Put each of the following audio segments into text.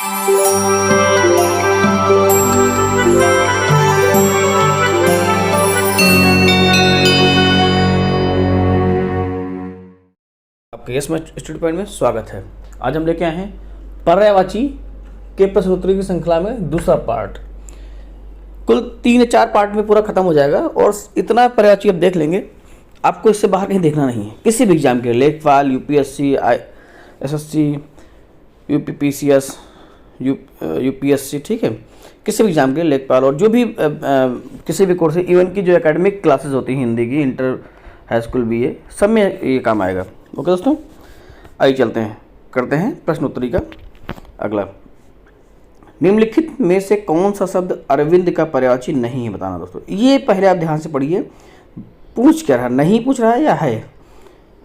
आपके yes match study point में स्वागत है। आज हम लेके आए हैं पर्यायवाची के प्रश्नोत्तरी की श्रृंखला में दूसरा पार्ट। कुल 3 या 4 पार्ट में पूरा खत्म हो जाएगा और इतना पर्यायवाची आप देख लेंगे, आपको इससे बाहर कहीं देखना नहीं है। किसी भी एग्जाम के लिए, लेखपाल, यूपीएससी, एसएससी, यूपीपीसीएस, यूपीएससी, ठीक है, किसी भी एग्जाम के लिए लेखपाल और जो भी किसी भी कोर्स, इवन की जो एकेडमिक क्लासेस होती हैं हिंदी की, इंटर, हाई स्कूल, बीए, सब में ये काम आएगा। ओके दोस्तों, आइए चलते हैं, करते हैं प्रश्नोत्तरी का अगला। निम्नलिखित में से कौन सा शब्द अरविंद का पर्यायवाची नहीं है, बताना दोस्तों। ये पहले आप ध्यान से पढ़िए, पूछ क्या रहा, नहीं पूछ रहा है या है,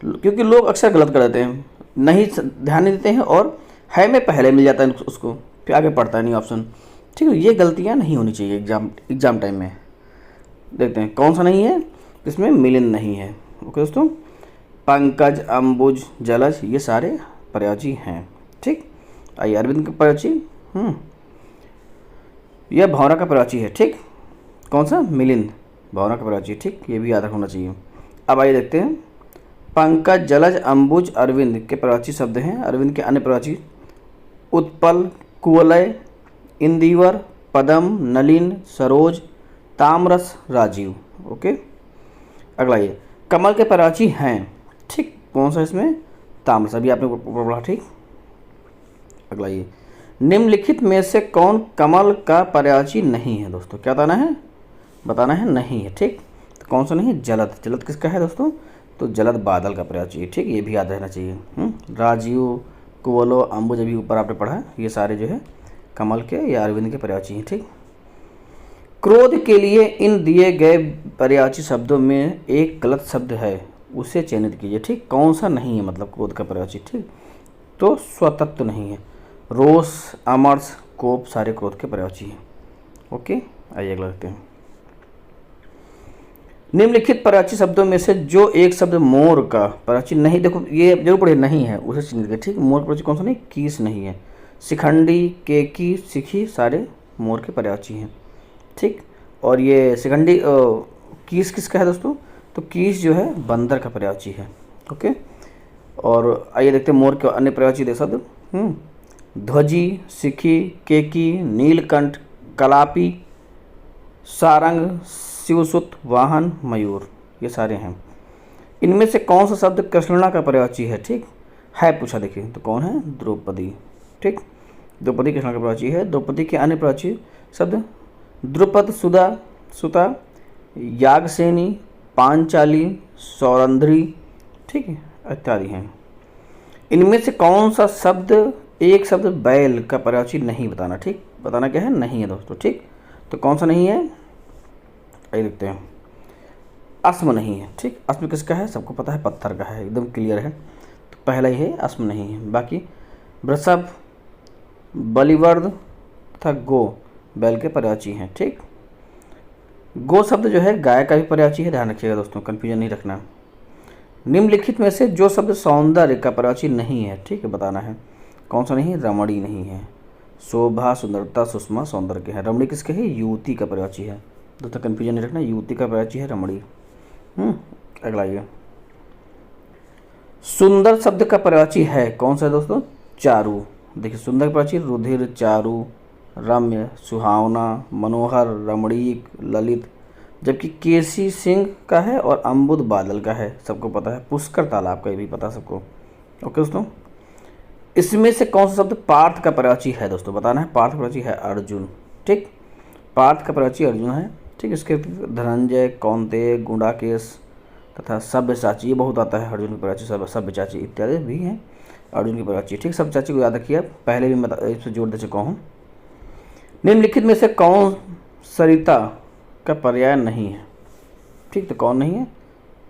क्योंकि लोग अक्सर गलत कर देते हैं, नहीं ध्यान नहीं देते हैं और है में पहले मिल जाता है उसको, फिर आगे पढ़ता नहीं ऑप्शन। ठीक है, ये गलतियाँ नहीं होनी चाहिए एग्जाम टाइम में। देखते हैं कौन सा नहीं है, इसमें मिलिंद नहीं है। ओके दोस्तों, पंकज, अंबुज, जलज, ये सारे पर्यायवाची हैं। ठीक, आइए अरविंद का पर्यायवाची, यह भौरा का पर्यायवाची है। ठीक, कौन सा, मिलिंद, भौरा का पर्यायवाची। ठीक, ये भी याद रखना चाहिए। अब आइए देखते हैं, पंकज, जलज, अंबुज, अरविंद के पर्यायवाची शब्द हैं। अरविंद के अन्य पर्यायवाची उत्पल, कुवलय, इंदिवर, पदम, नलिन, सरोज, तामरस, राजीव। ओके, अगला ये कमल के पर्यायवाची हैं। ठीक, कौन सा, इसमें तामरस, अभी आपने पढ़ा। ठीक, अगला ये निम्नलिखित में से कौन कमल का पर्यायवाची नहीं है दोस्तों, क्या बताना है, बताना है, नहीं है। ठीक, तो कौन सा नहीं है, जलद। जलद किसका है दोस्तों, तो जलद बादल का पर्यायवाची। ठीक, ये भी याद रहना चाहिए। राजीव, कुवलो, अंबुज, अभी ऊपर आपने पढ़ा, ये सारे जो है कमल के या अरविंद के पर्यायवाची हैं। ठीक, क्रोध के लिए इन दिए गए पर्यायवाची शब्दों में एक गलत शब्द है, उसे चयनित कीजिए। ठीक, कौन सा नहीं है, मतलब क्रोध का पर्यायवाची। ठीक, तो स्वतत्व नहीं है। रोष, अमर्ष, कोप, सारे क्रोध के पर्यायवाची हैं। ओके, आइए अगला देखते हैं। निम्नलिखित पर्यायवाची शब्दों में से जो एक शब्द मोर का पर्यायवाची नहीं, देखो ये जरूर पढ़े, नहीं है, उसे चिन्हित करें। ठीक, मोर पर्यायवाची कौन सा नहीं, कीस नहीं है। शिखंडी, केकी, सिखी, सारे मोर के पर्यायवाची हैं। ठीक, और ये शिखंडी, कीस किसका है दोस्तों, तो कीस जो है बंदर का पर्यायवाची है। ओके, और आइए देखते हैं मोर के अन्य पर्यायवाची दे शब्द। ध्वजी, सिखी, केकी, नीलकंठ, कलापी, सारंग, शिवसुत, वाहन, मयूर, ये सारे हैं। इनमें से कौन सा शब्द कृष्णा का पर्यायवाची है। ठीक है, पूछा, देखिए तो कौन है, द्रौपदी। ठीक, द्रौपदी कृष्णा का पर्यायवाची है। द्रौपदी के अन्य पर्यायवाची शब्द द्रुपद, सुधा, सुता, यागसेनी, पांचाली, सौरंध्री, ठीक है, इत्यादि हैं। इनमें से कौन सा शब्द, एक शब्द बैल का पर्यायवाची नहीं, बताना। ठीक, बताना क्या है, नहीं है दोस्तों। ठीक, तो कौन सा नहीं है, आइए देखते हैं। अस्म नहीं है। ठीक, अस्म किसका है, सबको पता है, पत्थर का है, एकदम क्लियर है, तो पहला ही है, अस्म नहीं है। बाकी वृषभ, बलिवर्द तथा गो बैल के पर्यायवाची हैं। ठीक, गो शब्द जो है गाय का भी पर्यायवाची है, ध्यान रखिएगा दोस्तों, कन्फ्यूजन नहीं रखना। निम्नलिखित में से जो शब्द सौंदर्य का पर्यायवाची नहीं है, ठीक है, बताना है। कौन सा नहीं, रमणी नहीं है। शोभा, सुंदरता, सुषमा, सौंदर्य के है। रमणी किसके है, युवती का पर्यायवाची है दोस्तों, कन्फ्यूजन नहीं रखना, युवती का पर्यायवाची है रमणी। अगला ये सुंदर शब्द का पर्यायवाची है, कौन सा है दोस्तों, चारु। देखिए सुंदर का पर्यायवाची रुधिर, चारु, रम्य, सुहावना, मनोहर, रमणीक, ललित, जबकि केसी सिंह का है और अम्बुद बादल का है, सबको पता है। पुष्कर तालाब का, ये भी पता सबको। ओके दोस्तों, इसमें से कौन सा शब्द पार्थ का पर्यायवाची है दोस्तों, बताना है। पार्थ का पर्यायवाची है अर्जुन। ठीक, पार्थ का पर्यायवाची अर्जुन है। ठीक, इसके धनंजय, कौंतेय, गुंडाकेश तथा सब्यसाची, ये बहुत आता है अर्जुन की पर्यायवाची, सब्यसाची इत्यादि भी हैं अर्जुन की पर्यायवाची। ठीक, सब्यसाची को याद रखिए, पहले भी इससे जोड़ दे चुका हूँ। निम्नलिखित में से कौन सरिता का पर्याय नहीं है। ठीक, तो कौन नहीं है,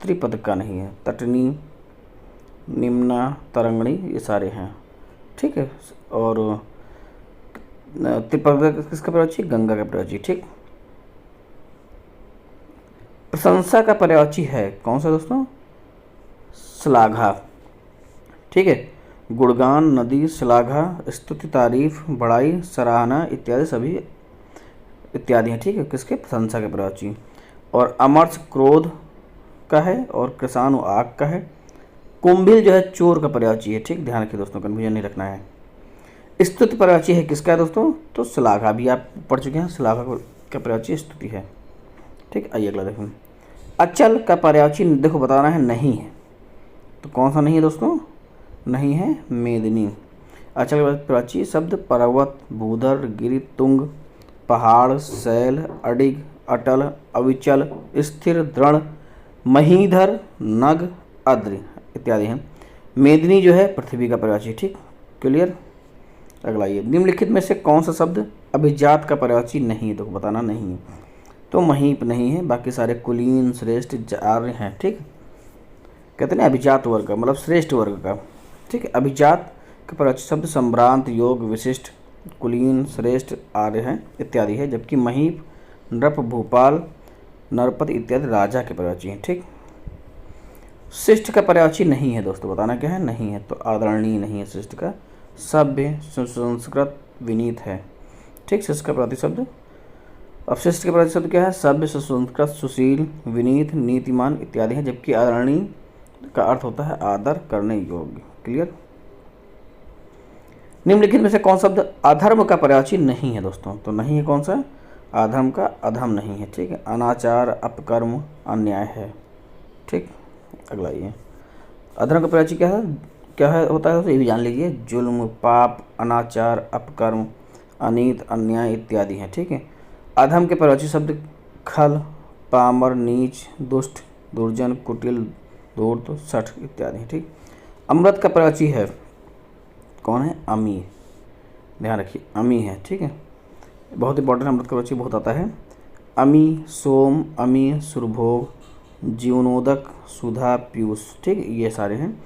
त्रिपद का नहीं है। तटनी, निम्ना, तरंगणी, ये सारे हैं। ठीक है, और त्रिपद किसका पर्यायवाची, गंगा का पर्यायवाची। ठीक, प्रशंसा का पर्यायवाची है कौन सा दोस्तों, श्लाघा। ठीक है, गुणगान, नदी, श्लाघा, स्तुति, तारीफ, बड़ाई, सराहना इत्यादि सभी इत्यादि हैं, ठीक है, किसके, प्रशंसा के प्रवाची। और अमर्ष क्रोध का है और कृषाणु आग का है। कुंभिल जो है चोर का पर्यायवाची है, ठीक, ध्यान रखिए दोस्तों, कन्फ्यूजन नहीं रखना है। स्तुति पर्यायवाची है किसका है दोस्तों, तो श्लाघा, भी आप पढ़ चुके हैं, श्लाघा का पर्यायवाची स्तुति है, ठीक। आइए अगला देखो, अचल का पर्यायवाची देखो बताना है नहीं है, तो कौन सा नहीं है दोस्तों, नहीं है मेदिनी। अचल का पर्यायवाची शब्द पर्वत, भूधर, गिरि, तुंग, पहाड़, शैल, अडिग, अटल, अविचल, स्थिर, दृढ़, महीधर, नग, अद्र इत्यादि हैं। मेदिनी जो है पृथ्वी का पर्यायवाची, ठीक, क्लियर। अगला ये, निम्नलिखित में से कौन सा शब्द अभिजात का पर्यायवाची नहीं है, तो बताना नहीं है, तो महीप नहीं है, बाकी सारे कुलीन, श्रेष्ठ, आर्य हैं, ठीक। कहते हैं अभिजात वर्ग का मतलब श्रेष्ठ वर्ग का, ठीक है। अभिजात का पर्यायवाची शब्द संभ्रांत, योग, विशिष्ट, कुलीन, श्रेष्ठ, आर्य हैं इत्यादि है, जबकि महीप, नृप, भूपाल, नरपति इत्यादि राजा के पर्यायवाची हैं, ठीक। शिष्ट का पर्यायवाची नहीं है दोस्तों, बताना क्या है, नहीं है, तो आदरणीय नहीं है शिष्ट का। सभ्य, सुसंस्कृत, विनीत है, ठीक, शिष्ट का पर्यायवाची शब्द। अब शिष्ट के पर्यायवाची शब्द क्या है, सभ्य, सुसंस्कृत, सुशील, विनीत, नीतिमान इत्यादि है, जबकि आदरणीय का अर्थ होता है आदर करने योग्य, क्लियर। निम्नलिखित में से कौन शब्द अधर्म का पर्यायवाची नहीं है दोस्तों, तो नहीं है कौन सा, अधर्म का अधम नहीं है, ठीक है। अनाचार, अपकर्म, अन्याय है, ठीक। अगला ये, अधर्म का पर्यायवाची क्या है होता है, तो ये भी जान लीजिए, जुल्म, पाप, अनाचार, अपकर्म, अनीत, अन्याय इत्यादि हैं, ठीक है। अधम के पर्यायवाची शब्द खल, पामर, नीच, दुष्ट, दुर्जन, कुटिल, धूर्त, सठ इत्यादि हैं, ठीक। अमृत का पर्यायवाची है कौन है, अमी, ध्यान रखिए अमी है, ठीक है, बहुत इंपॉर्टेंट, अमृत का पर्यायवाची बहुत आता है। अमी, सोम, अमी, सुरभोग, जीवनोदक, सुधा, पीयूष, ठीक, ये सारे हैं।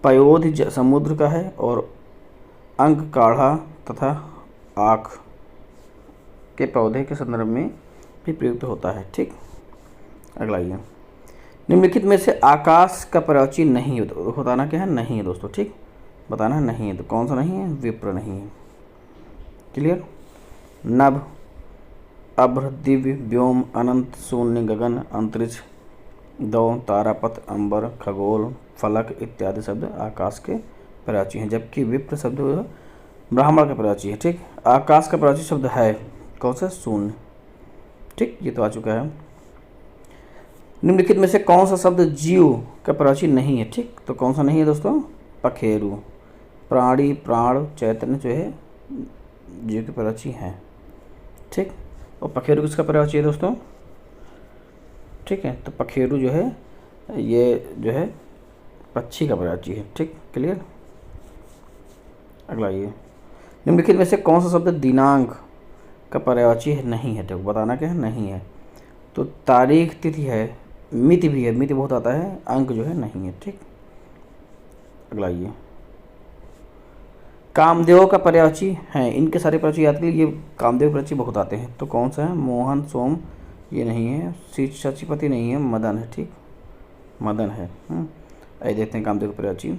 पयोध समुद्र का है और अंक, काढ़ा तथा आँख के पौधे के संदर्भ में भी प्रयुक्त होता है, ठीक। अगला ये, निम्नलिखित में से आकाश का पर्यायवाची नहीं है, तो बताना क्या है, नहीं है दोस्तों, ठीक, बताना है नहीं है, तो कौन सा नहीं है, विप्र नहीं है, क्लियर। नभ, अभ्र, दिव्य, व्योम, अनंत, शून्य, गगन, अंतरिक्ष, दो, तारापथ, अंबर, खगोल, फलक इत्यादि शब्द आकाश के पर्यायवाची हैं, जबकि विप्र शब्द ब्राह्मण का पर्यायवाची है, ठीक। आकाश का पर्यायवाची शब्द है कौन सा, शून्य, ठीक, ये तो आ चुका है। निम्नलिखित में से कौन सा शब्द जीव का पर्यायवाची नहीं है, ठीक, तो कौन सा नहीं है दोस्तों, पखेरु। प्राणी, प्राण, चैतन्य जो है जीव के पर्यायवाची हैं, ठीक। और पखेरु किसका पर्यायवाची है दोस्तों, ठीक है, तो पखेरु जो है ये जो है पक्षी का पर्यायवाची है, ठीक, क्लियर। अगला ये, निम्नलिखित में से कौन सा शब्द दिनांक का पर्यायवाची है नहीं है, तो बताना क्या है, नहीं है, तो तारीख, तिथि है, मिति भी है, मिति बहुत आता है, अंक जो है नहीं है, ठीक। अगला ये, कामदेव का पर्यायवाची है, इनके सारे पर्यायवाची याद करिए, ये कामदेव पर्यायवाची बहुत आते हैं, तो कौन सा है, मोहन, सोम ये नहीं है, शचीपति नहीं है, मदन है, ठीक, मदन है। आइए देखते हैं कामदेव का पर्यायवाची।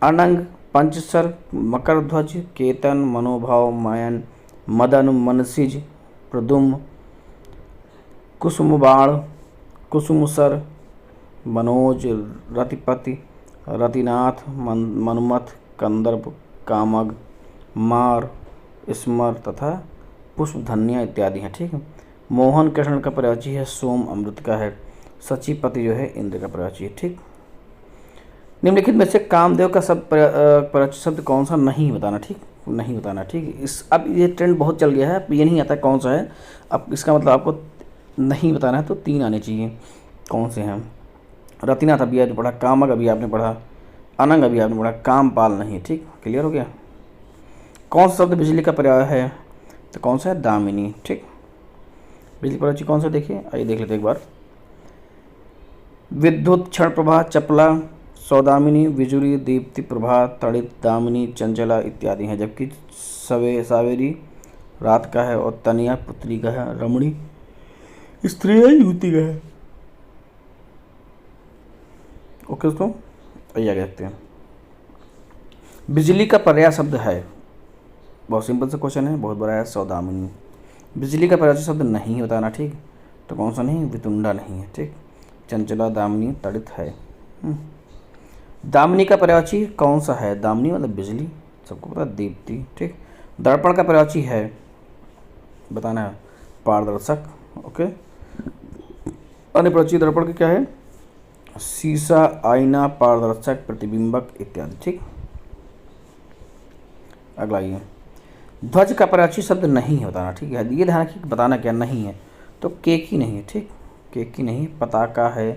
अनंग, पंचसर, मकरध्वज, केतन, मनोभाव, मायन, मदन, मनसिज, प्रदुम, कुसुमबाण, कुसुमसर, मनोज, रतिपति, रतिनाथ, मन्मथ, कंदर्प, कामग, मार, स्मर तथा पुष्पधन्य इत्यादि हैं, ठीक है। मोहन कृष्ण का पर्यायवाची है, सोम अमृत का है, शचीपति जो है इंद्र का पर्यायवाची है, ठीक। निम्नलिखित में से कामदेव का पर्यायवाची शब्द कौन सा नहीं बताना, ठीक, नहीं बताना, ठीक। इस अब ये ट्रेंड बहुत चल गया है, अब ये नहीं आता कौन सा है, अब इसका मतलब आपको नहीं बताना है, तो 3 आने चाहिए, कौन से हैं, रतिनाथ अभी आपने पढ़ा, कामग अभी आपने पढ़ा, अनंग अभी आपने पढ़ा, कामपाल नहीं, ठीक, क्लियर हो गया। कौन सा शब्द बिजली का पर्याय है, तो कौन सा है, दामिनी, ठीक। बिजली पर्यायवाची कौन सा देखिए, आइए देख लेते हैं एक बार। विद्युत, क्षण प्रभा, चपला, सौदामिनी, बिजुली, दीप्ति, प्रभा, तड़ित, दामिनी, चंचला इत्यादि हैं, जबकि सावेरी रात का है और तनिया पुत्री का है, रमणी स्त्री है, युवती का है। ओके दोस्तों, आइए आगे देखते हैं। बिजली का पर्याय शब्द है, बहुत सिंपल सा क्वेश्चन है, बहुत बड़ा है, सौदामिनी। बिजली का पर्यायवाची शब्द नहीं बताना, ठीक, तो कौन सा नहीं, वितुंडा नहीं है, ठीक। चंचला, दामिनी, तड़ित है। दामिनी का पर्यायवाची कौन सा है, दामिनी मतलब बिजली, सबको पता है, दीप्ति, ठीक। दर्पण का पर्यायवाची है, बताना है, पारदर्शक, ओके। अन्य पर्यायवाची दर्पण के क्या है, शीशा, आईना, पारदर्शक, प्रतिबिंबक इत्यादि, ठीक। अगला ये ध्वज का पर्यायवाची शब्द नहीं है बताना, ठीक है। ये ध्यान रखिए बताना क्या नहीं है, तो केकी नहीं है, ठीक, केकी नहीं, पताका है,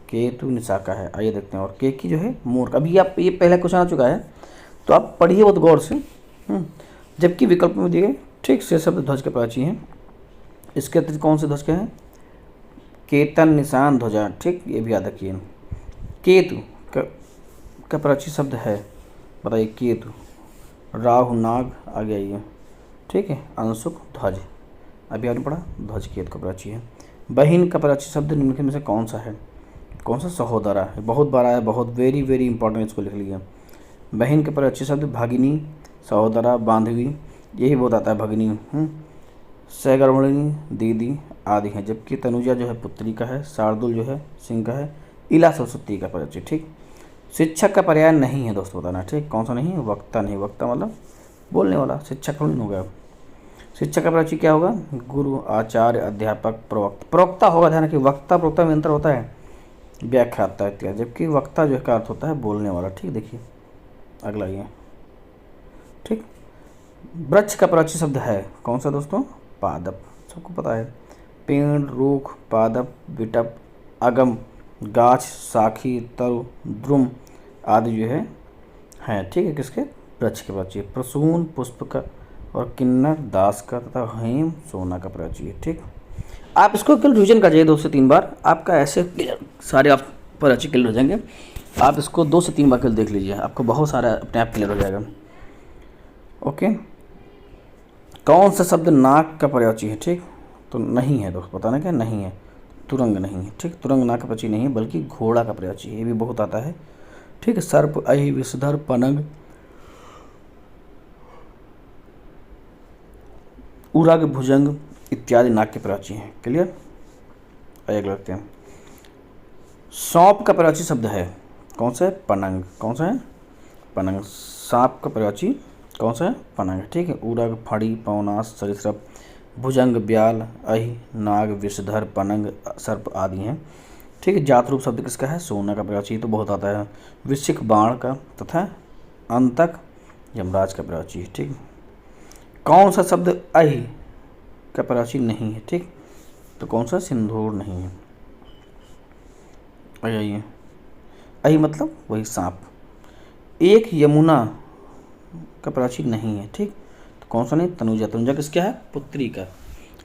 केतु, निशाका है। आइए देखते हैं, और केकी जो है मोर का। अभी आप ये पहला क्वेश्चन आ चुका है, तो आप पढ़िए बहुत गौर से। जबकि विकल्प में दिए ठीक से शब्द ध्वज के पर्यायवाची हैं। इसके अतिरिक्त कौन से ध्वज के हैं, केतन, निशान, ध्वजा, ठीक, ये भी याद रखिए। केतु का पर्यायवाची शब्द है, बताइए, केतु, राहु, नाग, आ गया ये, ठीक है। अंशुक, ध्वज, अभी आपने पढ़ा, ध्वज केतु का पर्यायवाची है। बहिन का पर्यायवाची शब्द निम्नलिखित में से कौन सा है, कौन सा, सहोदरा है, बहुत बड़ा है, बहुत वेरी वेरी इंपॉर्टेंट, इसको लिख लीजिए। बहन के पर्यायवाची शब्द भगिनी, सहोदरा, बांधवी, यही बहुत आता है, भगिनी, सहगर्भिणी, दीदी आदि हैं। जबकि तनुजा जो है पुत्री का है, शार्दुल जो है सिंह का है, इला सरस्वती का पर्यायवाची, ठीक। शिक्षक का पर्याय नहीं है दोस्तों बताना, ठीक, कौन सा नहीं है, वक्ता नहीं, वक्ता मतलब बोलने वाला, शिक्षक नहीं होगा। शिक्षक का पर्यायवाची क्या होगा, गुरु, आचार्य, अध्यापक, प्रवक्ता, प्रवक्ता होगा, ध्यान रखिए, वक्ता प्रवक्ता में अंतर होता है, व्याख्याता इत्यादि, जबकि वक्ता जो है का अर्थ होता है बोलने वाला, ठीक। देखिए अगला ये, ठीक। वृक्ष का पर्यायवाची शब्द है कौन सा दोस्तों, पादप, सबको पता है, पेड़, रूख, पादप, विटप, अगम, गाछ, साखी, तरु, द्रुम आदि जो है, ठीक है, किसके, वृक्ष के पर्यायवाची। प्रसून, पुष्प का, और किन्नर, दास का, तथा हेम, सोना का पर्यायवाची है, ठीक। आप इसको केवल रिविजन कर जाइए 2 से 3 बार, आपका ऐसे सारे आप पर्यायवाची क्लियर हो जाएंगे। आप इसको 2 से 3 बार केवल देख लीजिए, आपको बहुत सारा अपने आप क्लियर हो जाएगा, ओके। कौन सा शब्द नाक का पर्यायवाची है, ठीक, तो नहीं है दोस्त, बताना क्या नहीं है, तुरंग नहीं है, ठीक, तुरंग नाक का पर्यायवाची नहीं है, बल्कि घोड़ा का पर्यायवाची है, ये भी बहुत आता है, ठीक है। सर्प, अहि, विषधर, पनंग, उरग, भुजंग इत्यादि नाक के पर्यायवाची हैं, क्लियर। आइए लगते हैं, सौंप का पर्यायवाची शब्द है कौन सा है, पनंग, कौन सा है, पनंग। सांप का पर्यायवाची कौन सा है, पनंग, ठीक है। उरग, फड़ी, पवनास, सरीसृप, भुजंग, ब्याल, अहि, नाग, विषधर, पनंग, सर्प आदि हैं, ठीक है। जात रूप शब्द किसका है, सोना का पर्यायवाची, तो बहुत आता है, वृश्चिक, बाण का, तथा अंतक, यमराज का पर्यायवाची, ठीक। कौन सा शब्द अहि का पर्यायवाची नहीं है, ठीक, तो कौन सा, सिंदूर नहीं है। आइए, अहि मतलब वही सांप। एक यमुना का पर्यायवाची नहीं है, ठीक, तो कौन सा नहीं, तनुजा, तनुजा किसका है, पुत्री का,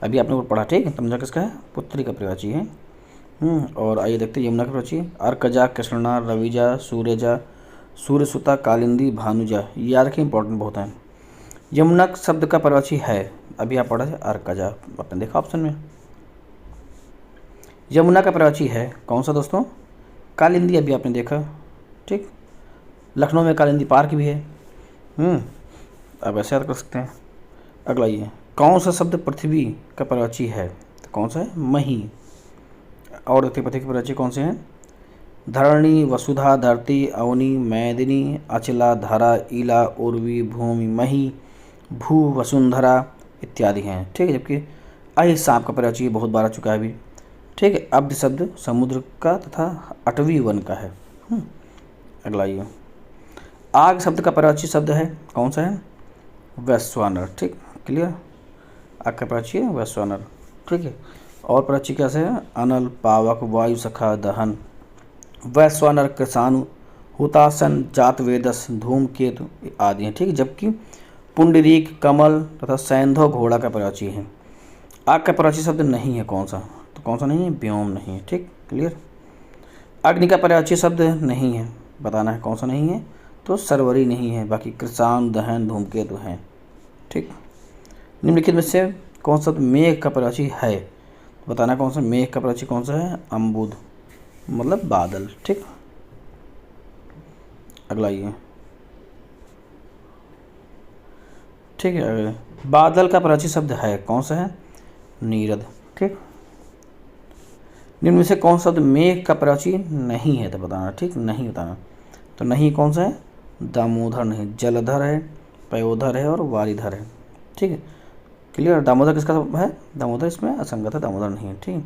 अभी आपने वो पढ़ा, ठीक है, तनुजा किसका है, पुत्री का पर्यायवाची है। और आइए देखते हैं यमुना का पर्यायवाची, अर्कजा, कृष्णा, रविजा, सूर्यजा, सूर्यसुता, कालिंदी, भानुजा, ये याद रखें, इंपॉर्टेंट बहुत है। यमुना शब्द का पर्यायवाची है, अभी आप पढ़ा है, अर्कजा, आपने देखा ऑप्शन में। यमुना का पर्यायवाची है कौन सा दोस्तों, कालिंदी, अभी आपने देखा, ठीक। लखनऊ में कालिंदी पार्क भी है, अब ऐसे याद कर सकते हैं। अगला ये, कौन सा शब्द पृथ्वी का पर्यायवाची है, तो कौन सा है, मही। और देखते पृथ्वी के पर्यायवाची कौन से हैं, धरणी, वसुधा, धरती, अवनी, मैदिनी, अचला, धरा, ईला, उर्वी, भूमि, मही, भू, वसुंधरा इत्यादि हैं, ठीक है। जबकि अहि सांप का पर्यायवाची बहुत बार आ चुका है अभी, ठीक है। अब्ध शब्द समुद्र का तथा अटवी वन का है। अगला ये, आग शब्द का पर्यायवाची शब्द है कौन सा है, वैश्वानर, ठीक, क्लियर। आग का पर्यायवाची है वैश्वानर, ठीक है। और पर्यायवाची कैसे है, अनल, पावक, वायु सखा, दहन, वैश्वानर, कृषाणु, हुतासन, जातवेदस, धूमकेतु आदि हैं, ठीक है। जबकि पुंडरीक, कमल तथा सैंधव घोड़ा का पर्यायवाची है। आग का पर्यायवाची शब्द नहीं है कौन सा, तो कौन सा नहीं है, व्योम नहीं है, ठीक, क्लियर। अग्नि का पर्यायवाची शब्द नहीं है, बताना है कौन सा नहीं है, तो सरवरी नहीं है, बाकी कृषाण, दहन, धूमकेतु हैं, ठीक। निम्नलिखित में से कौन सा मेघ का पर्यायवाची है, बताना कौन सा, मेघ का पर्यायवाची कौन सा है, अम्बुद मतलब बादल, ठीक। अगला ये, ठीक है। बादल का प्राची शब्द है, कौन सा है? नीरद। ठीक। निम्न में से कौन सा शब्द मेघ का प्राची नहीं है, तो बताना। ठीक, नहीं बताना। तो नहीं कौन सा है? दामोदर नहीं, जलधर है, पयोधर है और वारिधर है। ठीक है, क्लियर। दामोदर किसका है? दामोदर इसमें असंगत है, दामोदर नहीं है। ठीक,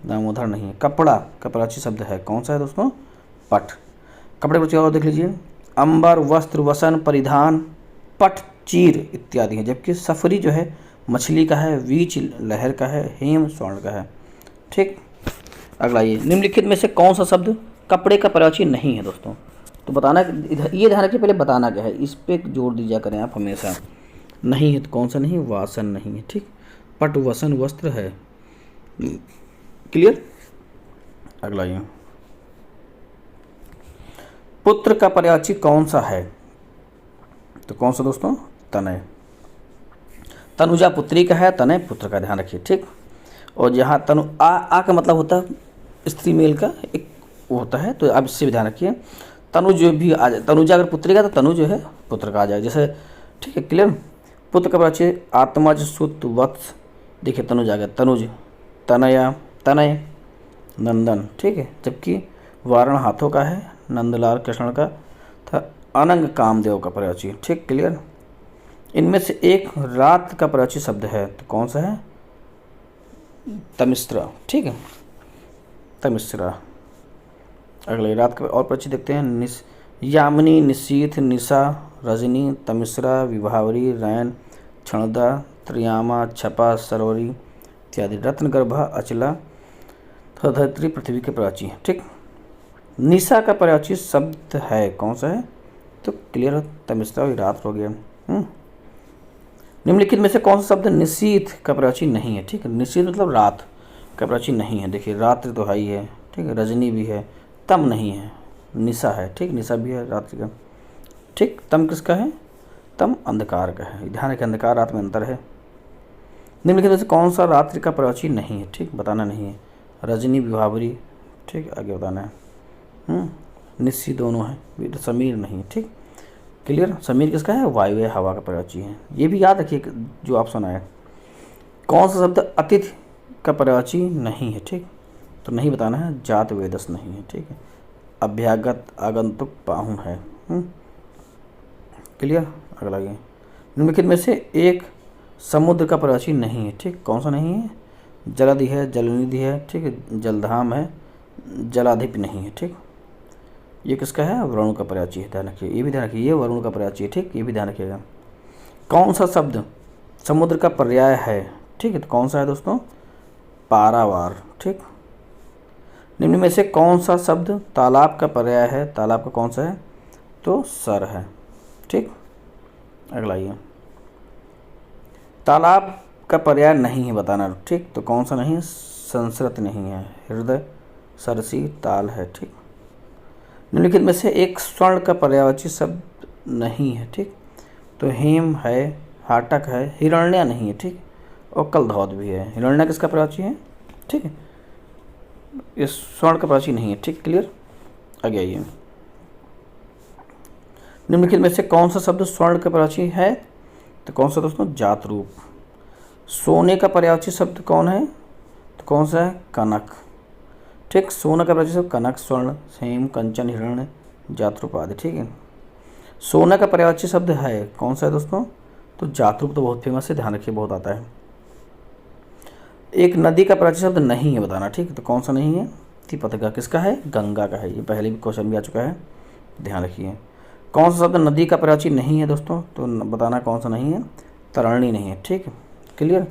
दामोदर नहीं है। कपड़ा का प्राची शब्द है, कौन सा है दोस्तों? पट। कपड़े को और देख लीजिए, अंबर, वस्त्र, वसन, परिधान, पट, चीर इत्यादि है। जबकि सफरी जो है मछली का है, वीच लहर का है, हेम स्वर्ण का है। ठीक। अगला निम्नलिखित में से कौन सा शब्द कपड़े का प्राची नहीं है दोस्तों? तो बताना, ये ध्यान रखिए, पहले बताना क्या है, इस पे जोर दीजिए करें आप हमेशा। नहीं है तो कौन सा नहीं? वासन नहीं है। ठीक, पट वसन वस्त्र है। क्लियर। अगला पुत्र का पर्यायवाची कौन सा है? तो कौन सा दोस्तों? तनय। तनुजा पुत्री का है, तनय पुत्र का, ध्यान रखिए। ठीक। और जहाँ तनु आ का मतलब होता है स्त्री मेल का एक वो होता है, तो आप इससे भी ध्यान रखिए। तनुज भी आ जाए, तनुजा अगर पुत्री का तो तनु जो है पुत्र का आ जाए, जैसे। ठीक है, क्लियर। पुत्र का पर्यायवाची आत्मज, सुत, वत्स। देखिए तनुज आ गया, तनुज, तनया, तनय, नंदन। ठीक है, जबकि वारण हाथों का है, नंदलाल कृष्ण का था, अनंग कामदेव का पर्यायवाची। ठीक, क्लियर। इनमें से एक रात का पर्यायवाची शब्द है, तो कौन सा है? तमिश्रा। ठीक है, तमिश्रा। अगले रात का और पर्यायवाची देखते हैं। यामिनी, निशीथ, निशा, रजनी, तमिश्रा, विभावरी, रैन, क्षणदा, त्रियामा, छपा, सरोवरी इत्यादि। रत्नगर्भा, अचला, धरित्री, पृथ्वी के पर्यायवाची। ठीक। निशा का पर्यायवाची शब्द है, कौन सा है? तो क्लियर, तमिश्रा, रात हो गया। निम्नलिखित में से कौन सा शब्द निशीथ का पर्यायवाची नहीं है? ठीक है, निशीथ मतलब रात का पर्यायवाची नहीं है। देखिए रात्रि तो है ही है, ठीक है, रजनी भी है, तम नहीं है, निशा है। ठीक, निशा भी है रात्रि का। ठीक, तम किसका है? तम अंधकार का है। ध्यान रखें, अंधकार रात में अंतर है। निम्नलिखित में से कौन सा रात्रि का पर्यायवाची नहीं है? ठीक, बताना नहीं है। रजनी, विभावरी। ठीक, आगे बताना है। निस्सी दोनों है, समीर नहीं है। ठीक, क्लियर। समीर किसका है? वायु है, हवा का पर्यायवाची है। ये भी याद रखिए जो आप सुना है। कौन सा शब्द अतिथि का पर्यायवाची नहीं है? ठीक, तो नहीं बताना है। जात वेदस नहीं है। ठीक है, अभ्यागत, आगंतुक, पाहुन है। क्लियर। अगला निम्नलिखित में से एक समुद्र का पर्यायवाची नहीं है। ठीक, कौन सा नहीं है? जलधि है, जलनिधि है। ठीक है, जलधाम है, जलाधिप नहीं है। ठीक, ये किसका है? वरुण का पर्यायवाची है, ध्यान रखिए। ये भी ध्यान रखिए, ये वरुण का पर्यायवाची है। ठीक, ये भी ध्यान रखिएगा। कौन सा शब्द समुद्र का पर्याय है? ठीक है, तो कौन सा है दोस्तों? पारावार। ठीक। निम्न में से कौन सा शब्द तालाब का पर्याय है? तालाब का कौन सा है? तो सर है। ठीक। अगला तालाब का पर्याय नहीं है, बताना। ठीक, तो कौन सा नहीं? संस्कृत नहीं है, हृदय, सरसी, ताल है। ठीक। निम्नलिखित में से एक स्वर्ण का पर्यायवाची शब्द नहीं है। ठीक, तो हेम है, हाटक है, हिरण्या नहीं है। ठीक, और कलधौत भी है। हिरण्या किसका पर्यायवाची है? ठीक है, ये स्वर्ण का पर्यायवाची नहीं है। ठीक, क्लियर। आगे आइए। निम्नलिखित में से कौन सा शब्द स्वर्ण का पर्यायवाची है? तो कौन सा दोस्तों? जात रूप। सोने का पर्यायवाची शब्द कौन है? तो कौन सा है? कनक। ठीक, सोना का पर्यायवाची शब्द कनक, स्वर्ण, हेम, कंचन, हिरण्य, जातरूप आदि। ठीक है, सोना का पर्यायवाची शब्द है, कौन सा है दोस्तों? तो जातरूप तो बहुत फेमस है, ध्यान रखिए, बहुत आता है। एक नदी का पर्यायवाची शब्द नहीं है, बताना। ठीक, तो कौन सा नहीं है? तिपतगा किसका है? गंगा का है। ये पहले भी क्वेश्चन भी आ चुका है, ध्यान रखिए। कौन सा शब्द नदी का पर्यायवाची नहीं है दोस्तों? तो बताना कौन सा नहीं है? तरणी नहीं है। ठीक, क्लियर।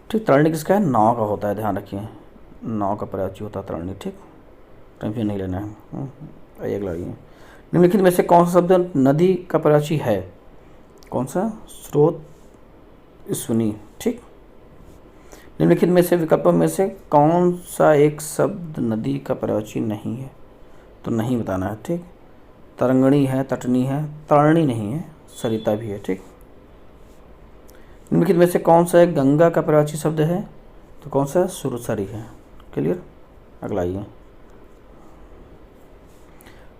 ठीक, तरणी किसका है? नाव का होता है, ध्यान रखिए, नाव का पर्यायवाची होता है तरणी। ठीक, टेंशन नहीं लेना है। अगला निम्नलिखित में से कौन सा शब्द नदी का पर्यायवाची है? कौन सा? स्रोत, स्विनी। ठीक, निम्नलिखित में से विकल्पों में से कौन सा एक शब्द नदी का पर्यायवाची नहीं है? तो नहीं बताना है। ठीक, तरंगणी है, तटनी है, तरणी नहीं है, सरिता भी है। ठीक, निम्नलिखित में से कौन सा एक गंगा का पर्यायवाची शब्द है? तो कौन सा? सुरसरी है। क्लियर। अगला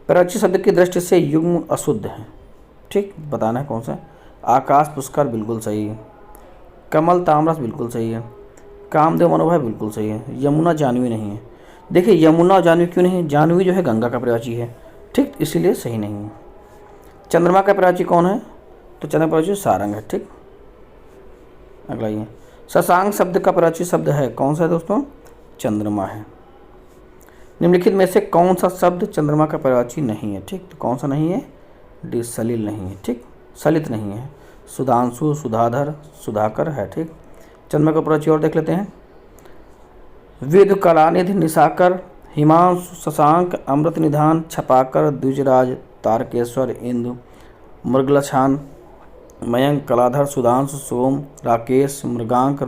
पर्यायवाची शब्द की दृष्टि से युग्म अशुद्ध है। ठीक, बताना है कौन सा? आकाश पुष्कर बिल्कुल सही है। कमल तामरस बिल्कुल सही है। कामदेव मनोभाव बिल्कुल सही है। यमुना जाह्नवी नहीं है। देखिए यमुना और जाह्नवी क्यों नहीं है, जाह्नवी जो है गंगा का पर्यायवाची है, ठीक, इसीलिए सही नहीं है। चंद्रमा का पर्यायवाची कौन है, तो चंद्रमा का पर्यायवाची सारंग है, ठीक। अगला ये शशांक शब्द का पर्यायवाची शब्द है, कौन सा है दोस्तों, चंद्रमा है। निम्नलिखित में से कौन सा शब्द चंद्रमा का पर्यायवाची नहीं है, ठीक, तो कौन सा नहीं है, डी सलिल नहीं है, ठीक, सलित नहीं है। सुधांशु, सुधाधर, सुधाकर है, ठीक। चंद्रमा का पर्यायवाची और देख लेते हैं। विद, कलानिधि, निशाकर, हिमांशु, शशांक, अमृत निधान, छपाकर, द्विजराज, तारकेश्वर, इंदु, मृगलछान, मयंक, कलाधर, सुधांशु, सोम, राकेश, मृगांक,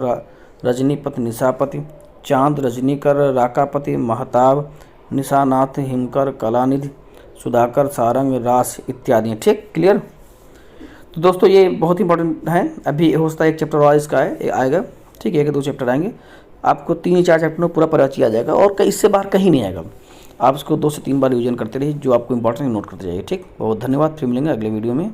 रजनीपति, निशापति, चांद, रजनीकर, राकापति, महताब, निशानाथ, हिमकर, कलानिधि, सुधाकर, सारंग, रास इत्यादि, ठीक, क्लियर। तो दोस्तों ये बहुत इंपॉर्टेंट है। अभी हो सकता है एक चैप्टर और इसका है आएगा, ठीक है, 1-2 चैप्टर आएंगे, आपको 3-4 चैप्टर में पूरा पर्यायवाची आ जाएगा और इससे बाहर कहीं नहीं आएगा। आप इसको 2 से 3 बार रिवीजन करते रहिए, जो आपको इंपॉर्टेंट नोट करते जाइए, ठीक। बहुत धन्यवाद, फिर मिलेंगे अगले वीडियो में।